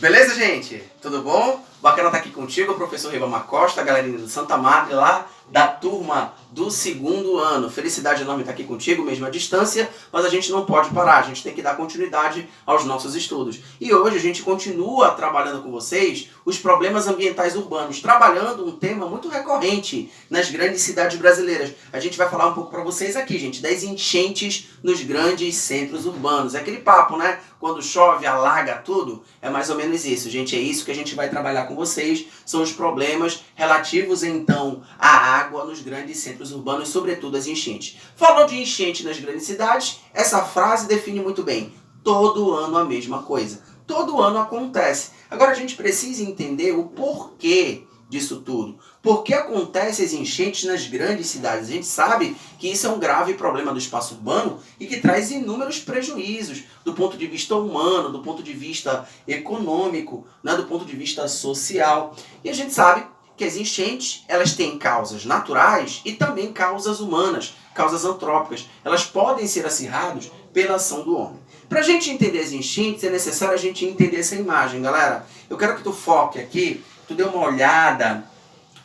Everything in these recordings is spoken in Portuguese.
Beleza, gente? Tudo bom? Bacana estar aqui contigo, o professor Ribamar Costa, galerinha do Santa Madre, lá da turma do segundo ano. Felicidade enorme estar aqui contigo, mesmo à distância, mas a gente não pode parar, a gente tem que dar continuidade aos nossos estudos. E hoje a gente continua trabalhando com vocês os problemas ambientais urbanos, trabalhando um tema muito recorrente nas grandes cidades brasileiras. A gente vai falar um pouco para vocês aqui, gente, das enchentes nos grandes centros urbanos. É aquele papo, né? Quando chove, alaga tudo, é mais ou menos isso, gente. É isso que a gente vai trabalhar com vocês, são os problemas relativos, então, à água nos grandes centros urbanos, sobretudo as enchentes. Falou de enchente nas grandes cidades, essa frase define muito bem. Todo ano a mesma coisa. Todo ano acontece. Agora a gente precisa entender o porquê disso tudo. Por que acontecem as enchentes nas grandes cidades? A gente sabe que isso é um grave problema do espaço urbano e que traz inúmeros prejuízos do ponto de vista humano, do ponto de vista econômico, né, do ponto de vista social. E a gente sabe que as enchentes, elas têm causas naturais e também causas humanas, causas antrópicas. Elas podem ser acirradas pela ação do homem. Para a gente entender as enchentes, é necessário a gente entender essa imagem, galera. Eu quero que tu foque aqui, tu dê uma olhada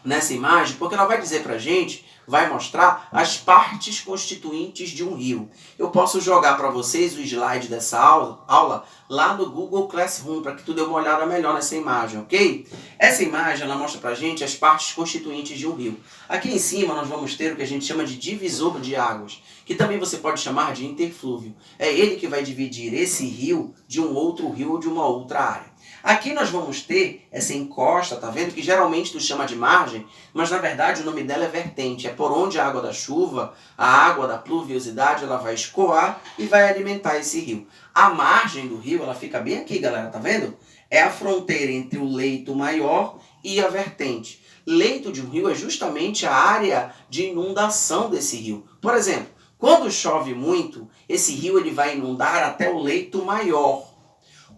nessa imagem, porque ela vai dizer pra gente, vai mostrar as partes constituintes de um rio. Eu posso jogar para vocês o slide dessa aula lá no Google Classroom, para que tu dê uma olhada melhor nessa imagem, ok? Essa imagem, ela mostra pra gente as partes constituintes de um rio. Aqui em cima nós vamos ter o que a gente chama de divisor de águas, que também você pode chamar de interflúvio. É ele que vai dividir esse rio de um outro rio ou de uma outra área. Aqui nós vamos ter essa encosta, tá vendo? Que geralmente tu chama de margem, mas na verdade o nome dela é vertente. É por onde a água da chuva, a água da pluviosidade, ela vai escoar e vai alimentar esse rio. A margem do rio, ela fica bem aqui, galera, tá vendo? É a fronteira entre o leito maior e a vertente. Leito de um rio é justamente a área de inundação desse rio. Por exemplo, quando chove muito, esse rio ele vai inundar até o leito maior.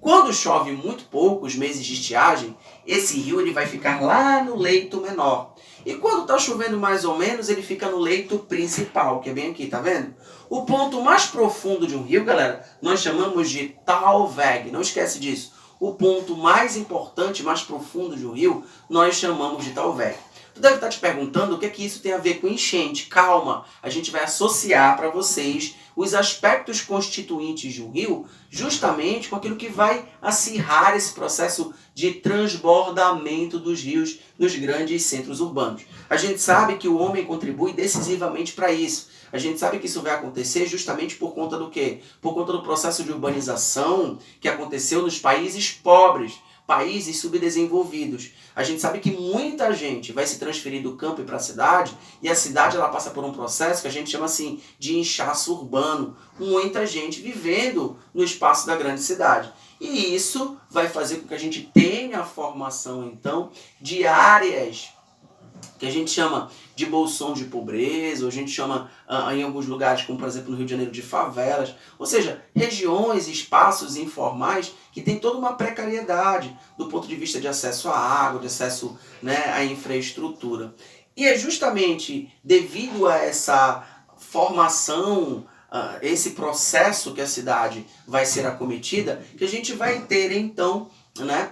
Quando chove muito pouco, os meses de estiagem, esse rio ele vai ficar lá no leito menor. E quando está chovendo mais ou menos, ele fica no leito principal, que é bem aqui, tá vendo? O ponto mais profundo de um rio, galera, nós chamamos de talveg. Não esquece disso. O ponto mais importante, mais profundo de um rio, nós chamamos de talveg. Tu deve estar te perguntando o que é que isso tem a ver com enchente. Calma, a gente vai associar para vocês os aspectos constituintes de um rio justamente com aquilo que vai acirrar esse processo de transbordamento dos rios nos grandes centros urbanos. A gente sabe que o homem contribui decisivamente para isso. A gente sabe que isso vai acontecer justamente por conta do quê? Por conta do processo de urbanização que aconteceu nos países pobres, países subdesenvolvidos. A gente sabe que muita gente vai se transferir do campo para a cidade e a cidade ela passa por um processo que a gente chama assim de inchaço urbano. Muita gente vivendo no espaço da grande cidade. E isso vai fazer com que a gente tenha a formação então de áreas que a gente chama de bolsões de pobreza, ou a gente chama em alguns lugares, como por exemplo no Rio de Janeiro, de favelas, ou seja, regiões, espaços informais que tem toda uma precariedade do ponto de vista de acesso à água, de acesso, né, à infraestrutura. E é justamente devido a essa formação, esse processo que a cidade vai ser acometida, que a gente vai ter então, né,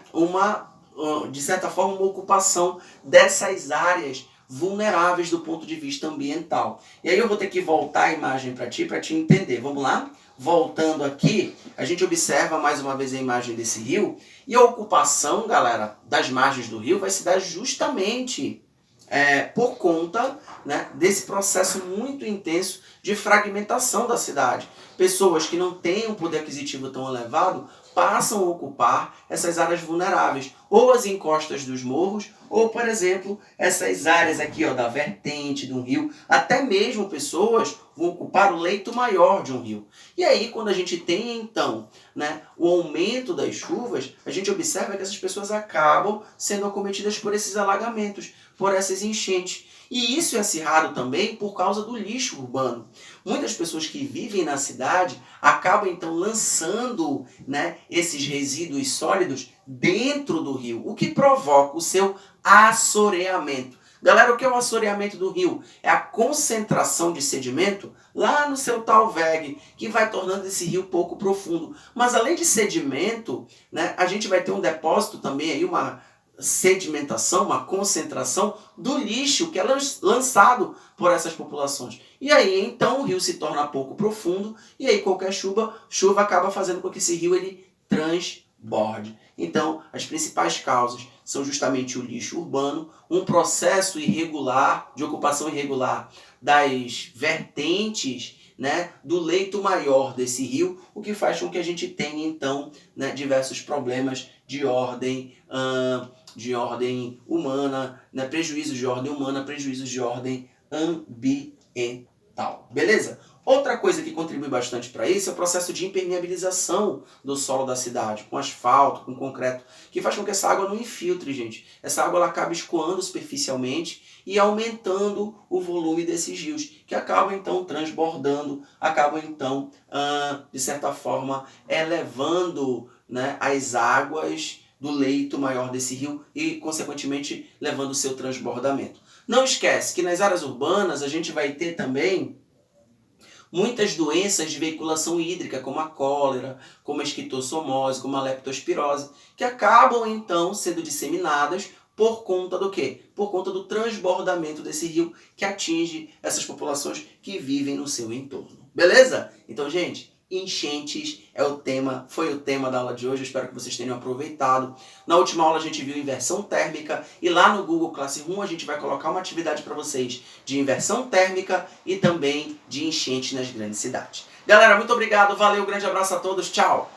de certa forma, uma ocupação dessas áreas vulneráveis do ponto de vista ambiental. E aí eu vou ter que voltar a imagem para te entender. Vamos lá? Voltando aqui, a gente observa mais uma vez a imagem desse rio. E a ocupação, galera, das margens do rio vai se dar justamente por conta, né, desse processo muito intenso de fragmentação da cidade. Pessoas que não têm um poder aquisitivo tão elevado passam a ocupar essas áreas vulneráveis, ou as encostas dos morros, ou, por exemplo, essas áreas aqui, ó, da vertente de um rio. Até mesmo pessoas vão ocupar o leito maior de um rio. E aí, quando a gente tem, então, né, o aumento das chuvas, a gente observa que essas pessoas acabam sendo acometidas por esses alagamentos, por essas enchentes. E isso é acirrado também por causa do lixo urbano. Muitas pessoas que vivem na cidade acabam então lançando, né, esses resíduos sólidos dentro do rio, o que provoca o seu assoreamento. Galera, o que é o assoreamento do rio? É a concentração de sedimento lá no seu tal VEG, que vai tornando esse rio pouco profundo. Mas além de sedimento, né, a gente vai ter um depósito também, aí, uma sedimentação, uma concentração do lixo que é lançado por essas populações. E aí, então, o rio se torna pouco profundo e aí qualquer chuva acaba fazendo com que esse rio ele transborde. Então, as principais causas são justamente o lixo urbano, um processo irregular, de ocupação irregular das vertentes, né, do leito maior desse rio, o que faz com que a gente tenha, então, né, diversos problemas de ordem humana, né, prejuízos de ordem humana, prejuízos de ordem ambiental. Beleza? Outra coisa que contribui bastante para isso é o processo de impermeabilização do solo da cidade, com asfalto, com concreto, que faz com que essa água não infiltre, gente. Essa água ela acaba escoando superficialmente e aumentando o volume desses rios, que acabam então transbordando, acabam então, de certa forma, elevando, né, as águas do leito maior desse rio e, consequentemente, levando o seu transbordamento. Não esquece que nas áreas urbanas a gente vai ter também muitas doenças de veiculação hídrica, como a cólera, como a esquistossomose, como a leptospirose, que acabam então sendo disseminadas por conta do quê? Por conta do transbordamento desse rio que atinge essas populações que vivem no seu entorno. Beleza? Então, gente, enchentes foi o tema da aula de hoje, eu espero que vocês tenham aproveitado. Na última aula a gente viu inversão térmica e lá no Google Classroom a gente vai colocar uma atividade para vocês de inversão térmica e também de enchente nas grandes cidades. Galera, muito obrigado, valeu, grande abraço a todos, tchau!